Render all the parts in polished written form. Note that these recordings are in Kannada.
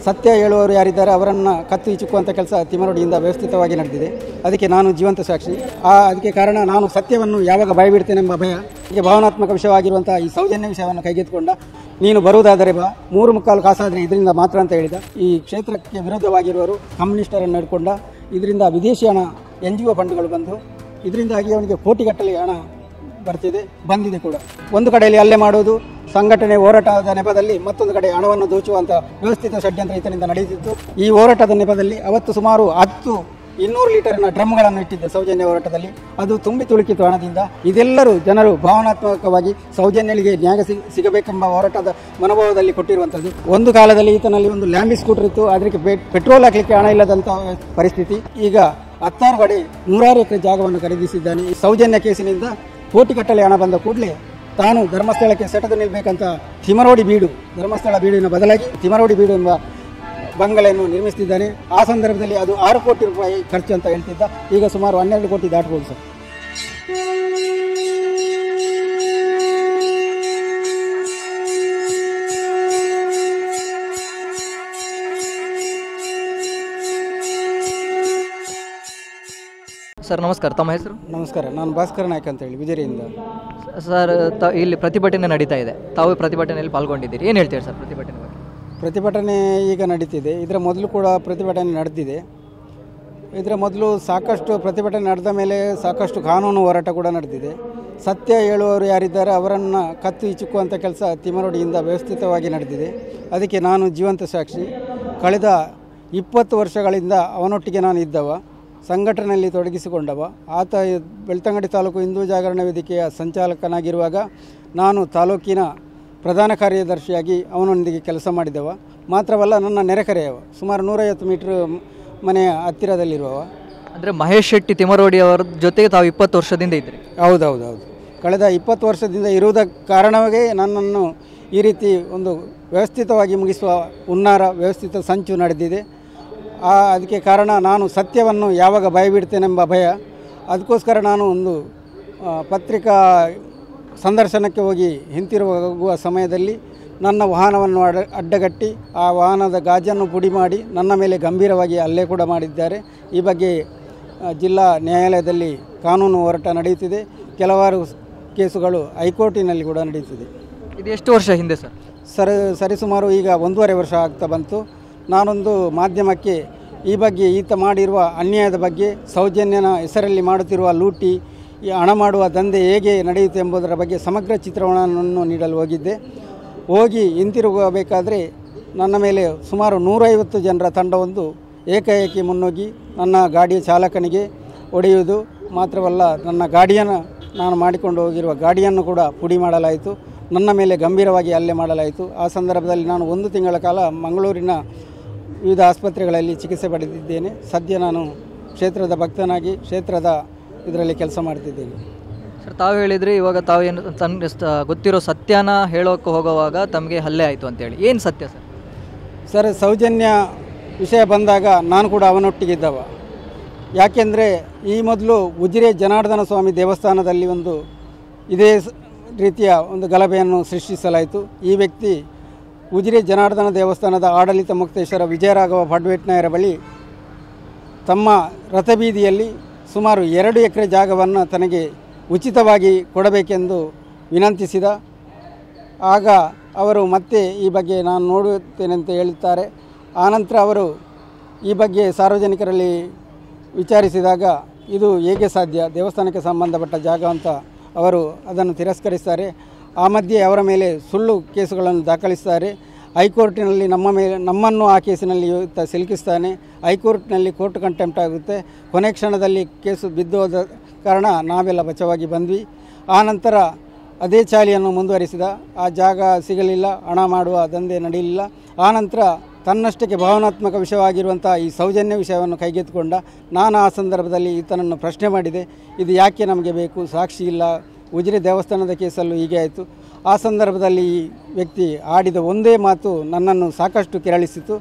ಸತ್ಯ ಹೇಳುವವರು ಯಾರಿದ್ದಾರೆ ಅವರನ್ನು ಕತ್ತು ಹಿಚುಕುವಂಥ ಕೆಲಸ ತಿಮರೋಡಿಯಿಂದ ವ್ಯವಸ್ಥಿತವಾಗಿ ನಡೆದಿದೆ. ಅದಕ್ಕೆ ನಾನು ಜೀವಂತ ಸಾಕ್ಷಿ. ಅದಕ್ಕೆ ಕಾರಣ ನಾನು ಸತ್ಯವನ್ನು ಯಾವಾಗ ಬಾಯ್ಬಿಡ್ತೇನೆಂಬ ಭಯ. ಹೀಗೆ ಭಾವನಾತ್ಮಕ ವಿಷಯವಾಗಿರುವಂಥ ಈ ಸೌಜನ್ಯ ವಿಷಯವನ್ನು ಕೈಗೆತ್ತಿಕೊಂಡ ನೀನು ಬರುವುದಾದರೆ ಬಾ, 3 ಕಾಸಾದರೆ ಇದರಿಂದ ಮಾತ್ರ ಅಂತ ಹೇಳಿದ. ಈ ಕ್ಷೇತ್ರಕ್ಕೆ ವಿರೋಧವಾಗಿರುವವರು ಕಮ್ಯುನಿಸ್ಟರನ್ನು ಹಿಡ್ಕೊಂಡ. ಇದರಿಂದ ವಿದೇಶಿ ಹಣ NGO ಫಂಡ್ಗಳು ಬಂದು ಇದರಿಂದಾಗಿ ಅವನಿಗೆ ಕೋಟಿಗಟ್ಟಲೆ ಹಣ ಬಂದಿದೆ ಕೂಡ. ಒಂದು ಕಡೆಯಲ್ಲಿ ಹಲ್ಲೆ ಮಾಡುವುದು, ಸಂಘಟನೆ ಹೋರಾಟದ ನೆಪದಲ್ಲಿ ಮತ್ತೊಂದು ಕಡೆ ಹಣವನ್ನು ದೋಚುವಂಥ ವ್ಯವಸ್ಥಿತ ಷಡ್ಯಂತ್ರ ಈತನಿಂದ ನಡೆಯುತ್ತಿತ್ತು. ಈ ಹೋರಾಟದ ನೆಪದಲ್ಲಿ ಅವತ್ತು ಸುಮಾರು 200 ಲೀಟರ್ನ ಡ್ರಮ್ಗಳನ್ನು ಇಟ್ಟಿದ್ದೆ ಸೌಜನ್ಯ ಹೋರಾಟದಲ್ಲಿ. ಅದು ತುಂಬಿ ತುಳುಕಿತು ಹಣದಿಂದ. ಇದೆಲ್ಲರೂ ಜನರು ಭಾವನಾತ್ಮಕವಾಗಿ ಸೌಜನ್ಯನಿಗೆ ನ್ಯಾಯ ಸಿಗಬೇಕೆಂಬ ಹೋರಾಟದ ಮನೋಭಾವದಲ್ಲಿ ಕೊಟ್ಟಿರುವಂಥದ್ದು. ಒಂದು ಕಾಲದಲ್ಲಿ ಈತನಲ್ಲಿ ಒಂದು ಲ್ಯಾಂಬಿ ಸ್ಕೂಟರ್ ಇತ್ತು, ಅದಕ್ಕೆ ಪೆಟ್ರೋಲ್ ಹಾಕಲಿಕ್ಕೆ ಹಣ ಇಲ್ಲದಂಥ ಪರಿಸ್ಥಿತಿ. ಈಗ 16 ಕಡೆ 100 ಎಕರೆ ಜಾಗವನ್ನು ಖರೀದಿಸಿದ್ದಾನೆ. ಈ ಸೌಜನ್ಯ ಕೇಸಿನಿಂದ ಕೋಟಿಗಟ್ಟಲೆ ಹಣ ಬಂದ ಕೂಡಲೇ ತಾನು ಧರ್ಮಸ್ಥಳಕ್ಕೆ ಸೆಟದು ನಿಲ್ಲಬೇಕಂತ ತಿಮರೋಡಿ ಬೀಡು, ಧರ್ಮಸ್ಥಳ ಬೀಡಿನ ಬದಲಾಗಿ ತಿಮರೋಡಿ ಬೀಡು ಎಂಬ ಬಂಗಲೆಯನ್ನು ನಿರ್ಮಿಸುತ್ತಿದ್ದಾನೆ. ಆ ಸಂದರ್ಭದಲ್ಲಿ ಅದು 6 ಕೋಟಿ ರೂಪಾಯಿ ಖರ್ಚು ಅಂತ ಹೇಳ್ತಿದ್ದ. ಈಗ ಸುಮಾರು 12 ಕೋಟಿ ದಾಟಬಹುದು ಸರ್. ಸರ್ ನಮಸ್ಕಾರ, ತಮ್ಮ ಹೆಸರು? ನಮಸ್ಕಾರ, ನಾನು ಭಾಸ್ಕರ ನಾಯ್ಕ ಅಂತ ಹೇಳಿ ವಿಜಯರಿಂದ. ಸರ್ ಇಲ್ಲಿ ಪ್ರತಿಭಟನೆ ನಡೀತಾ ಇದೆ, ತಾವು ಪ್ರತಿಭಟನೆಯಲ್ಲಿ ಪಾಲ್ಗೊಂಡಿದ್ದೀರಿ, ಏನು ಹೇಳ್ತೀರಿ ಸರ್ ಪ್ರತಿಭಟನೆ ಬಗ್ಗೆ? ಪ್ರತಿಭಟನೆ ಈಗ ನಡೀತಿದೆ. ಇದರ ಮೊದಲು ಕೂಡ ಪ್ರತಿಭಟನೆ ನಡೆದಿದೆ. ಇದರ ಮೊದಲು ಸಾಕಷ್ಟು ಪ್ರತಿಭಟನೆ ನಡೆದ ಮೇಲೆ ಸಾಕಷ್ಟು ಕಾನೂನು ಹೋರಾಟ ಕೂಡ ನಡೆದಿದೆ. ಸತ್ಯ ಹೇಳುವವರು ಯಾರಿದ್ದಾರೆ ಅವರನ್ನು ಕತ್ತು ಹಿಚುಕುವಂಥ ಕೆಲಸ ತಿಮರೋಡಿಯಿಂದ ವ್ಯವಸ್ಥಿತವಾಗಿ ನಡೆದಿದೆ. ಅದಕ್ಕೆ ನಾನು ಜೀವಂತ ಸಾಕ್ಷಿ. ಕಳೆದ 20 ವರ್ಷಗಳಿಂದ ಅವನೊಟ್ಟಿಗೆ ನಾನು ಇದ್ದವ, ಸಂಘಟನೆಯಲ್ಲಿ ತೊಡಗಿಸಿಕೊಂಡವ. ಆತ ಬೆಳ್ತಂಗಡಿ ತಾಲೂಕು ಹಿಂದೂ ಜಾಗರಣ ವೇದಿಕೆಯ ಸಂಚಾಲಕನಾಗಿರುವಾಗ ನಾನು ತಾಲೂಕಿನ ಪ್ರಧಾನ ಕಾರ್ಯದರ್ಶಿಯಾಗಿ ಅವನೊಂದಿಗೆ ಕೆಲಸ ಮಾಡಿದವ. ಮಾತ್ರವಲ್ಲ, ನನ್ನ ನೆರೆಕರೆಯವ, ಸುಮಾರು 150 ಮೀಟ್ರ್ ಮನೆಯ ಹತ್ತಿರದಲ್ಲಿರುವವ. ಅಂದರೆ ಮಹೇಶ್ ಶೆಟ್ಟಿ ತಿಮರೋಡಿ ಅವರ ಜೊತೆಗೆ ತಾವು 20 ವರ್ಷದಿಂದ ಇದ್ರಿ? ಹೌದೌದು. ಕಳೆದ 20 ವರ್ಷದಿಂದ ಇರುವುದಕ್ಕೆ ಕಾರಣವೇ ನನ್ನನ್ನು ಈ ರೀತಿ ಒಂದು ವ್ಯವಸ್ಥಿತವಾಗಿ ಮುಗಿಸುವ ಹುನ್ನಾರ, ವ್ಯವಸ್ಥಿತ ಸಂಚು ನಡೆದಿದೆ. ಅದಕ್ಕೆ ಕಾರಣ ನಾನು ಸತ್ಯವನ್ನು ಯಾವಾಗ ಬಾಯ್ಬಿಡ್ತೇನೆಂಬ ಭಯ. ಅದಕ್ಕೋಸ್ಕರ ನಾನು ಒಂದು ಪತ್ರಿಕಾ ಸಂದರ್ಶನಕ್ಕೆ ಹೋಗಿ ಹಿಂತಿರುಗುವ ಸಮಯದಲ್ಲಿ ನನ್ನ ವಾಹನವನ್ನು ಅಡ್ಡಗಟ್ಟಿ ಆ ವಾಹನದ ಗಾಜನ್ನು ಪುಡಿ ಮಾಡಿ ನನ್ನ ಮೇಲೆ ಗಂಭೀರವಾಗಿ ಹಲ್ಲೆ ಕೂಡ ಮಾಡಿದ್ದಾರೆ. ಈ ಬಗ್ಗೆ ಜಿಲ್ಲಾ ನ್ಯಾಯಾಲಯದಲ್ಲಿ ಕಾನೂನು ಹೋರಾಟ ನಡೆಯುತ್ತಿದೆ. ಕೆಲವಾರು ಕೇಸುಗಳು ಹೈಕೋರ್ಟಿನಲ್ಲಿ ಕೂಡ ನಡೆಯುತ್ತಿದೆ. ಇದು ಎಷ್ಟು ವರ್ಷ ಹಿಂದೆ ಸರ್? ಸರಿಸುಮಾರು ಈಗ 1.5 ವರ್ಷ ಆಗ್ತಾ ಬಂತು. ನಾನೊಂದು ಮಾಧ್ಯಮಕ್ಕೆ ಈ ಬಗ್ಗೆ ಈತ ಮಾಡಿರುವ ಅನ್ಯಾಯದ ಬಗ್ಗೆ, ಸೌಜನ್ಯನ ಹೆಸರಲ್ಲಿ ಮಾಡುತ್ತಿರುವ ಲೂಟಿ, ಈ ಹಣ ಮಾಡುವ ದಂಧೆ ಹೇಗೆ ನಡೆಯುತ್ತೆ ಎಂಬುದರ ಬಗ್ಗೆ ಸಮಗ್ರ ಚಿತ್ರಣವನ್ನು ನೀಡಲು ಹೋಗಿದ್ದೆ. ಹೋಗಿ ಹಿಂತಿರುಗಬೇಕಾದ್ರೆ ನನ್ನ ಮೇಲೆ ಸುಮಾರು 150 ಜನರ ತಂಡವೊಂದು ಏಕಾಏಕಿ ಮುನ್ನುಗ್ಗಿ ನನ್ನ ಗಾಡಿಯ ಚಾಲಕನಿಗೆ ಹೊಡೆಯುವುದು ಮಾತ್ರವಲ್ಲ, ನನ್ನ ಗಾಡಿಯನ್ನು, ನಾನು ಮಾಡಿಕೊಂಡು ಹೋಗಿರುವ ಗಾಡಿಯನ್ನು ಕೂಡ ಪುಡಿ ಮಾಡಲಾಯಿತು. ನನ್ನ ಮೇಲೆ ಗಂಭೀರವಾಗಿ ಹಲ್ಲೆ ಮಾಡಲಾಯಿತು. ಆ ಸಂದರ್ಭದಲ್ಲಿ ನಾನು 1 ತಿಂಗಳ ಕಾಲ ಮಂಗಳೂರಿನ ವಿವಿಧ ಆಸ್ಪತ್ರೆಗಳಲ್ಲಿ ಚಿಕಿತ್ಸೆ ಪಡೆದಿದ್ದೇನೆ. ಸದ್ಯ ನಾನು ಕ್ಷೇತ್ರದ ಭಕ್ತನಾಗಿ ಕ್ಷೇತ್ರದ ಇದರಲ್ಲಿ ಕೆಲಸ ಮಾಡ್ತಿದ್ದೇನೆ. ಸರ್, ತಾವು ಹೇಳಿದ್ರಿ ಇವಾಗ ತಾವು ಏನು ಗೊತ್ತಿರೋ ಸತ್ಯನ ಹೇಳೋಕ್ಕೆ ಹೋಗುವಾಗ ತಮಗೆ ಹಲ್ಲೆ ಆಯಿತು ಅಂತೇಳಿ. ಏನು ಸತ್ಯ ಸರ್? ಸೌಜನ್ಯ ವಿಷಯ ಬಂದಾಗ ನಾನು ಕೂಡ ಅವನೊಟ್ಟಿಗಿದ್ದವ. ಯಾಕೆಂದರೆ ಈ ಮೊದಲು ಉಜಿರೆ ಜನಾರ್ದನ ಸ್ವಾಮಿ ದೇವಸ್ಥಾನದಲ್ಲಿ ಒಂದು ಇದೇ ರೀತಿಯ ಒಂದು ಗಲಭೆಯನ್ನು ಸೃಷ್ಟಿಸಲಾಯಿತು. ಈ ವ್ಯಕ್ತಿ ಉಜಿರೆ ಜನಾರ್ದನ ದೇವಸ್ಥಾನದ ಆಡಳಿತ ಮುಕ್ತೇಶ್ವರ ವಿಜಯರಾಘವ ಫಡ್ವೇಟ್ನಾಯರ ಬಳಿ ತಮ್ಮ ರಥಬೀದಿಯಲ್ಲಿ ಸುಮಾರು 2 ಎಕರೆ ಜಾಗವನ್ನು ತನಗೆ ಉಚಿತವಾಗಿ ಕೊಡಬೇಕೆಂದು ವಿನಂತಿಸಿದ. ಆಗ ಅವರು ಮತ್ತೆ ಈ ಬಗ್ಗೆ ನಾನು ನೋಡುತ್ತೇನೆ ಅಂತ ಹೇಳುತ್ತಾರೆ. ಆನಂತರ ಅವರು ಈ ಬಗ್ಗೆ ಸಾರ್ವಜನಿಕರಲ್ಲಿ ವಿಚಾರಿಸಿದಾಗ ಇದು ಹೇಗೆ ಸಾಧ್ಯ, ದೇವಸ್ಥಾನಕ್ಕೆ ಸಂಬಂಧಪಟ್ಟ ಜಾಗ ಅಂತ ಅವರು ಅದನ್ನು ತಿರಸ್ಕರಿಸ್ತಾರೆ. ಆ ಮಧ್ಯೆ ಅವರ ಮೇಲೆ ಸುಳ್ಳು ಕೇಸುಗಳನ್ನು ದಾಖಲಿಸ್ತಾರೆ. ಹೈಕೋರ್ಟಿನಲ್ಲಿ ನಮ್ಮನ್ನು ಆ ಕೇಸಿನಲ್ಲಿ ಸಿಲುಕಿಸ್ತಾನೆ. ಹೈಕೋರ್ಟ್ನಲ್ಲಿ ಕೋರ್ಟ್ ಕಂಟೆಂಪ್ಟ್ ಆಗುತ್ತೆ. ಕೊನೆ ಕ್ಷಣದಲ್ಲಿ ಕೇಸು ಬಿದ್ದೋದ ಕಾರಣ ನಾವೆಲ್ಲ ಬಚಾವಾಗಿ ಬಂದ್ವಿ. ಆ ನಂತರ ಅದೇ ಚಾಳಿಯನ್ನು ಮುಂದುವರಿಸಿದ. ಆ ಜಾಗ ಸಿಗಲಿಲ್ಲ, ಹಣ ಮಾಡುವ ದಂಧೆ ನಡೆಯಲಿಲ್ಲ. ಆನಂತರ ತನ್ನಷ್ಟಕ್ಕೆ ಭಾವನಾತ್ಮಕ ವಿಷಯವಾಗಿರುವಂಥ ಈ ಸೌಜನ್ಯ ವಿಷಯವನ್ನು ಕೈಗೆತ್ತಿಕೊಂಡ. ನಾನು ಆ ಸಂದರ್ಭದಲ್ಲಿ ಈತನನ್ನು ಪ್ರಶ್ನೆ ಮಾಡಿದೆ, ಇದು ಯಾಕೆ ನಮಗೆ ಬೇಕು, ಸಾಕ್ಷಿ ಇಲ್ಲ, ಉಜಿರೆ ದೇವಸ್ಥಾನದ ಕೇಸಲ್ಲೂ ಹೀಗೆ ಆಯಿತು. ಆ ಸಂದರ್ಭದಲ್ಲಿ ಈ ವ್ಯಕ್ತಿ ಆಡಿದ ಒಂದೇ ಮಾತು ನನ್ನನ್ನು ಸಾಕಷ್ಟು ಕೆರಳಿಸಿತು.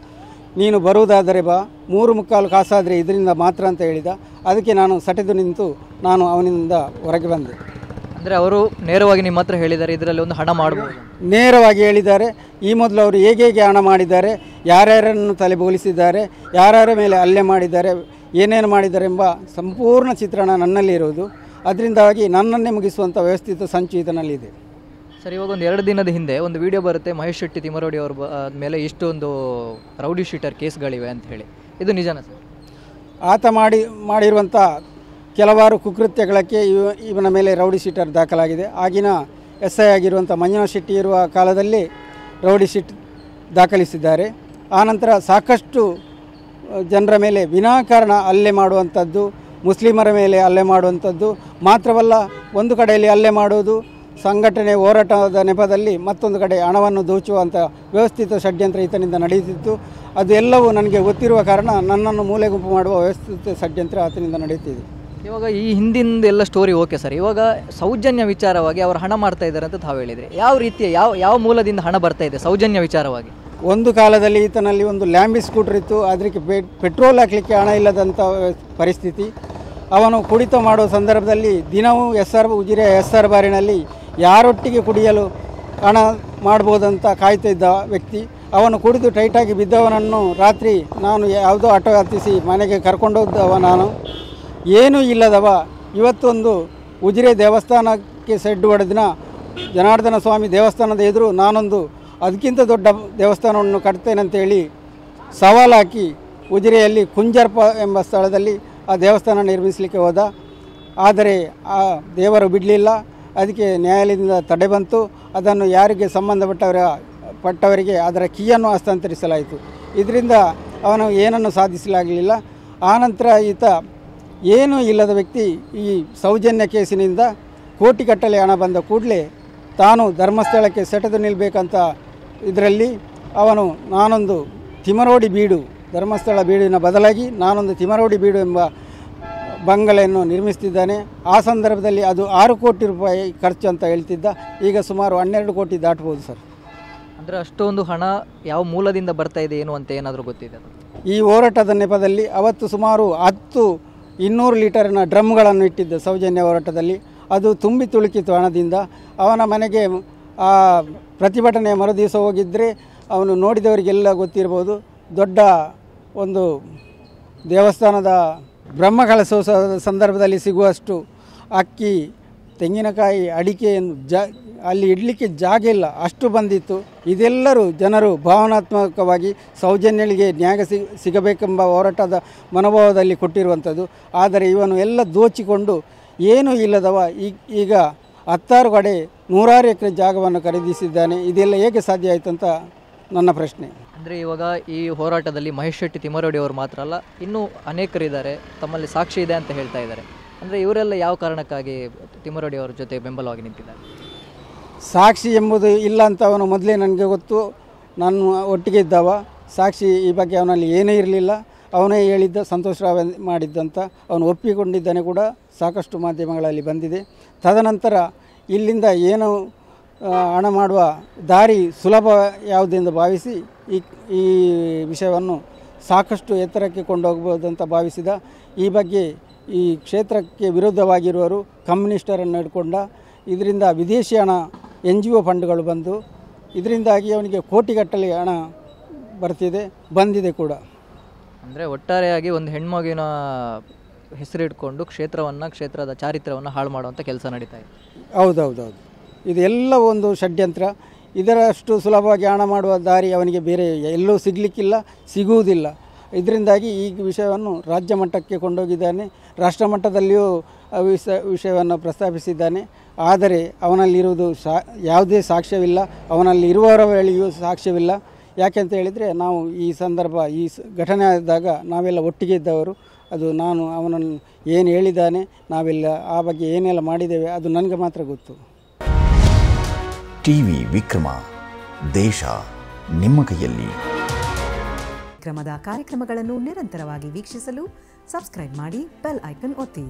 ನೀನು ಬರುವುದಾದರೆ ಬಾ, 3 ಕಾಸಾದರೆ ಇದರಿಂದ ಮಾತ್ರ ಅಂತ ಹೇಳಿದ. ಅದಕ್ಕೆ ನಾನು ಸಟೆದು ನಿಂತು ನಾನು ಅವನಿಂದ ಹೊರಗೆ ಬಂದೆ. ಅಂದರೆ ಅವರು ನೇರವಾಗಿ ನಿಮ್ಮ ಹತ್ರ ಹೇಳಿದ್ದಾರೆ ಇದರಲ್ಲಿ ಒಂದು ಹಣ ಮಾಡ್ಬೋದು? ನೇರವಾಗಿ ಹೇಳಿದ್ದಾರೆ. ಈ ಮೊದಲು ಅವರು ಹೇಗೆ ಹಣ ಮಾಡಿದ್ದಾರೆ, ಯಾರ್ಯಾರನ್ನು ತಲೆಬೋಲಿಸಿದ್ದಾರೆ, ಯಾರ್ಯಾರ ಮೇಲೆ ಹಲ್ಲೆ ಮಾಡಿದ್ದಾರೆ, ಏನೇನು ಮಾಡಿದ್ದಾರೆ ಎಂಬ ಸಂಪೂರ್ಣ ಚಿತ್ರಣ ನನ್ನಲ್ಲಿ ಇರುವುದು. ಅದರಿಂದಾಗಿ ನನ್ನನ್ನೇ ಮುಗಿಸುವಂಥ ವ್ಯವಸ್ಥಿತ ಸಂಚು ಇದರಲ್ಲಿದೆ. ಸರ್, ಇವಾಗ ಒಂದು 2 ದಿನದ ಹಿಂದೆ ಒಂದು ವಿಡಿಯೋ ಬರುತ್ತೆ, ಮಹೇಶ್ ಶೆಟ್ಟಿ ತಿಮ್ಮರೋಡಿ ಅವ್ರ ಮೇಲೆ ಇಷ್ಟೊಂದು ರೌಡಿ ಶೀಟರ್ ಕೇಸ್ಗಳಿವೆ ಅಂತ ಹೇಳಿ. ಇದು ನಿಜಾನ ಸರ್? ಆತ ಮಾಡಿರುವಂಥ ಕೆಲವಾರು ಕುಕೃತ್ಯಗಳಕ್ಕೆ ಇವನ ಮೇಲೆ ರೌಡಿ ಶೀಟರ್ ದಾಖಲಾಗಿದೆ. ಆಗಿನ SI ಆಗಿರುವಂಥ ಮಂಜುನಾಥ್ ಶೆಟ್ಟಿ ಇರುವ ಕಾಲದಲ್ಲಿ ರೌಡಿ ಶೀಟ್ ದಾಖಲಿಸಿದ್ದಾರೆ. ಆನಂತರ ಸಾಕಷ್ಟು ಜನರ ಮೇಲೆ ವಿನಾಕಾರಣ ಹಲ್ಲೆ ಮಾಡುವಂಥದ್ದು, ಮುಸ್ಲಿಮರ ಮೇಲೆ ಹಲ್ಲೆ ಮಾಡುವಂಥದ್ದು ಮಾತ್ರವಲ್ಲ, ಒಂದು ಕಡೆಯಲ್ಲಿ ಹಲ್ಲೆ ಮಾಡುವುದು, ಸಂಘಟನೆ ಹೋರಾಟದ ನೆಪದಲ್ಲಿ ಮತ್ತೊಂದು ಕಡೆ ಹಣವನ್ನು ದೋಚುವಂಥ ವ್ಯವಸ್ಥಿತ ಷಡ್ಯಂತ್ರ ಈತನಿಂದ ನಡೆಯುತ್ತಿತ್ತು. ಅದು ಎಲ್ಲವೂ ನನಗೆ ಗೊತ್ತಿರುವ ಕಾರಣ ನನ್ನನ್ನು ಮೂಲೆಗುಂಪು ಮಾಡುವ ವ್ಯವಸ್ಥಿತ ಷಡ್ಯಂತ್ರ ಆತನಿಂದ ನಡೆಯುತ್ತಿದೆ. ಇವಾಗ ಈ ಹಿಂದಿಂದ ಎಲ್ಲ ಸ್ಟೋರಿ ಓಕೆ ಸರ್, ಇವಾಗ ಸೌಜನ್ಯ ವಿಚಾರವಾಗಿ ಅವರು ಹಣ ಮಾಡ್ತಾ ಇದ್ದಾರೆ ಅಂತ ತಾವು ಹೇಳಿದರೆ, ಯಾವ ರೀತಿಯ ಯಾವ ಮೂಲದಿಂದ ಹಣ ಬರ್ತಾ ಇದೆ ಸೌಜನ್ಯ ವಿಚಾರವಾಗಿ? ಒಂದು ಕಾಲದಲ್ಲಿ ಈತನಲ್ಲಿ ಒಂದು ಲ್ಯಾಂಬಿ ಸ್ಕೂಟರ್ ಇತ್ತು, ಅದಕ್ಕೆ ಪೆಟ್ರೋಲ್ ಹಾಕಲಿಕ್ಕೆ ಹಣ ಇಲ್ಲದಂಥ ಪರಿಸ್ಥಿತಿ. ಅವನು ಕುಡಿತ ಮಾಡುವ ಸಂದರ್ಭದಲ್ಲಿ ದಿನವೂ ಉಜಿರೆ SR ಬಾರಿನಲ್ಲಿ ಯಾರೊಟ್ಟಿಗೆ ಕುಡಿಯಲು ಹಣ ಮಾಡ್ಬೋದಂತ ಕಾಯ್ತಾ ಇದ್ದ ವ್ಯಕ್ತಿ. ಅವನು ಕುಡಿದು ಟೈಟಾಗಿ ಬಿದ್ದವನನ್ನು ರಾತ್ರಿ ನಾನು ಯಾವುದೋ ಆಟೋ ಹತ್ತಿಸಿ ಮನೆಗೆ ಕರ್ಕೊಂಡೋದ್ದವ. ನಾನು ಏನೂ ಇಲ್ಲದವ ಇವತ್ತೊಂದು ಉಜಿರೆ ದೇವಸ್ಥಾನಕ್ಕೆ ಸೆಡ್ಡು ಹೊಡೆದಿನ ಜನಾರ್ದನ ಸ್ವಾಮಿ ದೇವಸ್ಥಾನದ ಎದುರು ನಾನೊಂದು ಅದಕ್ಕಿಂತ ದೊಡ್ಡ ದೇವಸ್ಥಾನವನ್ನು ಕಟ್ತೇನಂತೇಳಿ ಸವಾಲು ಹಾಕಿ ಉಜಿರೆಯಲ್ಲಿ ಕುಂಜರ್ಪ ಎಂಬ ಸ್ಥಳದಲ್ಲಿ ಆ ದೇವಸ್ಥಾನ ನಿರ್ಮಿಸಲಿಕ್ಕೆ ಹೋದ. ಆದರೆ ಆ ದೇವರು ಬಿಡಲಿಲ್ಲ. ಅದಕ್ಕೆ ನ್ಯಾಯಾಲಯದಿಂದ ತಡೆ ಬಂತು. ಅದನ್ನು ಯಾರಿಗೆ ಸಂಬಂಧಪಟ್ಟವರಿಗೆ ಅದರ ಕೀಯನ್ನು ಹಸ್ತಾಂತರಿಸಲಾಯಿತು. ಇದರಿಂದ ಅವನು ಏನನ್ನು ಸಾಧಿಸಲಾಗಲಿಲ್ಲ. ಆನಂತರ ಈತ ಏನೂ ಇಲ್ಲದ ವ್ಯಕ್ತಿ ಈ ಸೌಜನ್ಯ ಕೇಸಿನಿಂದ ಕೋಟಿಗಟ್ಟಲೆ ಹಣ ಬಂದ ಕೂಡಲೇ ತಾನು ಧರ್ಮಸ್ಥಳಕ್ಕೆ ಸೆಟೆದು ನಿಲ್ಲಬೇಕಂತ ಇದರಲ್ಲಿ ಅವನು ನಾನೊಂದು ತಿಮರೋಡಿ ಬೀಡು, ಧರ್ಮಸ್ಥಳ ಬೀಡಿನ ಬದಲಾಗಿ ನಾನೊಂದು ತಿಮರೋಡಿ ಬೀಡು ಎಂಬ ಬಂಗಲೆಯನ್ನು ನಿರ್ಮಿಸ್ತಿದ್ದಾನೆ. ಆ ಸಂದರ್ಭದಲ್ಲಿ ಅದು 6 ಕೋಟಿ ರೂಪಾಯಿ ಖರ್ಚು ಅಂತ ಹೇಳ್ತಿದ್ದ. ಈಗ ಸುಮಾರು 12 ಕೋಟಿ ದಾಟ್ಬೋದು ಸರ್. ಅಂದರೆ ಅಷ್ಟೊಂದು ಹಣ ಯಾವ ಮೂಲದಿಂದ ಬರ್ತಾ ಇದೆ ಏನು ಅಂತ ಏನಾದರೂ ಗೊತ್ತಿದೆ? ಈ ಹೋರಾಟದ ನೆಪದಲ್ಲಿ ಅವತ್ತು ಸುಮಾರು 200 ಲೀಟರ್ನ ಡ್ರಮ್ಗಳನ್ನು ಇಟ್ಟಿದ್ದ ಸೌಜನ್ಯ ಹೋರಾಟದಲ್ಲಿ. ಅದು ತುಂಬಿ ತುಳುಕಿತು ಹಣದಿಂದ. ಅವನ ಮನೆಗೆ ಆ ಪ್ರತಿಭಟನೆಯ ಮರುದಿವಸ ಹೋಗಿದ್ದರೆ ಅವನು ನೋಡಿದವರಿಗೆಲ್ಲ ಗೊತ್ತಿರ್ಬೋದು. ದೊಡ್ಡ ಒಂದು ದೇವಸ್ಥಾನದ ಬ್ರಹ್ಮಕಲಶೋತ್ಸವದ ಸಂದರ್ಭದಲ್ಲಿ ಸಿಗುವಷ್ಟು ಅಕ್ಕಿ, ತೆಂಗಿನಕಾಯಿ, ಅಡಿಕೆಯನ್ನು ಅಲ್ಲಿ ಇಡಲಿಕ್ಕೆ ಜಾಗ ಇಲ್ಲ, ಅಷ್ಟು ಬಂದಿತ್ತು. ಇದೆಲ್ಲರೂ ಜನರು ಭಾವನಾತ್ಮಕವಾಗಿ ಸೌಜನ್ಯಳಿಗೆ ನ್ಯಾಯ ಸಿಗಬೇಕೆಂಬ ಹೋರಾಟದ ಮನೋಭಾವದಲ್ಲಿ ಕೊಟ್ಟಿರುವಂಥದ್ದು. ಆದರೆ ಇವನು ಎಲ್ಲ ದೋಚಿಕೊಂಡು ಏನೂ ಇಲ್ಲದವ ಈಗ 16 ಕಡೆ 100 ಎಕರೆ ಜಾಗವನ್ನು ಖರೀದಿಸಿದ್ದಾನೆ. ಇದೆಲ್ಲ ಹೇಗೆ ಸಾಧ್ಯ ಆಯಿತು ಅಂತ ನನ್ನ ಪ್ರಶ್ನೆ. ಅಂದರೆ ಇವಾಗ ಈ ಹೋರಾಟದಲ್ಲಿ ಮಹೇಶ್ ಶೆಟ್ಟಿ ತಿಮ್ಮರೋಡಿ ಅವರು ಮಾತ್ರ ಅಲ್ಲ, ಇನ್ನೂ ಅನೇಕರಿದ್ದಾರೆ, ತಮ್ಮಲ್ಲಿ ಸಾಕ್ಷಿ ಇದೆ ಅಂತ ಹೇಳ್ತಾ ಇದ್ದಾರೆ. ಅಂದರೆ ಇವರೆಲ್ಲ ಯಾವ ಕಾರಣಕ್ಕಾಗಿ ತಿಮ್ಮರೋಡಿ ಅವರ ಜೊತೆ ಬೆಂಬಲವಾಗಿ ನಿಂತಿದ್ದಾರೆ? ಸಾಕ್ಷಿ ಎಂಬುದು ಇಲ್ಲ ಅಂತ ಅವನು ಮೊದಲೇ ನನಗೆ ಗೊತ್ತು. ನಾನು ಒಟ್ಟಿಗೆ ಇದ್ದವ. ಸಾಕ್ಷಿ ಈ ಬಗ್ಗೆ ಅವನಲ್ಲಿ ಏನೂ ಇರಲಿಲ್ಲ. ಅವನೇ ಹೇಳಿದ್ದ, ಸಂತೋಷ್ ರಾವ್ ಮಾಡಿದ್ದಂತ ಅವನು ಒಪ್ಪಿಕೊಂಡಿದ್ದಾನೆ ಕೂಡ, ಸಾಕಷ್ಟು ಮಾಧ್ಯಮಗಳಲ್ಲಿ ಬಂದಿದೆ. ತದನಂತರ ಇಲ್ಲಿಂದ ಏನು ಹಣ ಮಾಡುವ ದಾರಿ ಸುಲಭ ಯಾವುದೆಂದು ಭಾವಿಸಿ ಈ ವಿಷಯವನ್ನು ಸಾಕಷ್ಟು ಎತ್ತರಕ್ಕೆ ಕೊಂಡೋಗ್ಬೋದಂತ ಭಾವಿಸಿದ. ಈ ಬಗ್ಗೆ ಈ ಕ್ಷೇತ್ರಕ್ಕೆ ವಿರುದ್ಧವಾಗಿರುವವರು ಕಮ್ಯುನಿಸ್ಟರನ್ನು ಹಿಡ್ಕೊಂಡ. ಇದರಿಂದ ವಿದೇಶಿ ಹಣ NGO ಫಂಡ್ಗಳು ಬಂದು ಇದರಿಂದಾಗಿ ಅವನಿಗೆ ಕೋಟಿಗಟ್ಟಲೆ ಹಣ ಬಂದಿದೆ ಕೂಡ. ಅಂದರೆ ಒಟ್ಟಾರೆಯಾಗಿ ಒಂದು ಹೆಣ್ಮಗಿನ ಹೆಸರಿಟ್ಕೊಂಡು ಕ್ಷೇತ್ರದ ಚಾರಿತ್ರ್ಯವನ್ನು ಹಾಳು ಮಾಡುವಂಥ ಕೆಲಸ ನಡೀತಾ ಇದೆ. ಹೌದೌದೌದು, ಇದೆಲ್ಲ ಒಂದು ಷಡ್ಯಂತ್ರ. ಇದರಷ್ಟು ಸುಲಭವಾಗಿ ಹಣ ಮಾಡುವ ದಾರಿ ಅವನಿಗೆ ಬೇರೆ ಎಲ್ಲೂ ಸಿಗಲಿಕ್ಕಿಲ್ಲ, ಸಿಗುವುದಿಲ್ಲ. ಇದರಿಂದಾಗಿ ಈ ವಿಷಯವನ್ನು ರಾಜ್ಯ ಮಟ್ಟಕ್ಕೆ ಕೊಂಡೋಗಿದ್ದಾನೆ. ರಾಷ್ಟ್ರ ಮಟ್ಟದಲ್ಲಿಯೂ ವಿಷಯವನ್ನು ಪ್ರಸ್ತಾಪಿಸಿದ್ದಾನೆ. ಆದರೆ ಅವನಲ್ಲಿರುವುದು ಯಾವುದೇ ಸಾಕ್ಷ್ಯವಿಲ್ಲ, ಅವನಲ್ಲಿ ಇರುವವರ ಬಳಿಯೂ ಸಾಕ್ಷ್ಯವಿಲ್ಲ. ಯಾಕೆಂತ ಹೇಳಿದರೆ ನಾವು ಈ ಸಂದರ್ಭ ಈ ಘಟನೆ ಆದಾಗ ನಾವೆಲ್ಲ ಒಟ್ಟಿಗೆ ಇದ್ದವರು. ಅದು ನಾನು ಅವನನ್ನು ಏನು ಹೇಳಿದ್ದಾನೆ, ನಾವೆಲ್ಲ ಆ ಬಗ್ಗೆ ಏನೆಲ್ಲ ಮಾಡಿದ್ದೇವೆ ಅದು ನನಗೆ ಮಾತ್ರ ಗೊತ್ತು. ಟಿವಿ ವಿಕ್ರಮ, ದೇಶ ನಿಮ್ಮ ಕೈಯಲ್ಲಿ. ವಿಕ್ರಮದ ಕಾರ್ಯಕ್ರಮಗಳನ್ನು ನಿರಂತರವಾಗಿ ವೀಕ್ಷಿಸಲು ಸಬ್ಸ್ಕ್ರೈಬ್ ಮಾಡಿ, ಬೆಲ್ ಐಕನ್ ಒತ್ತಿ.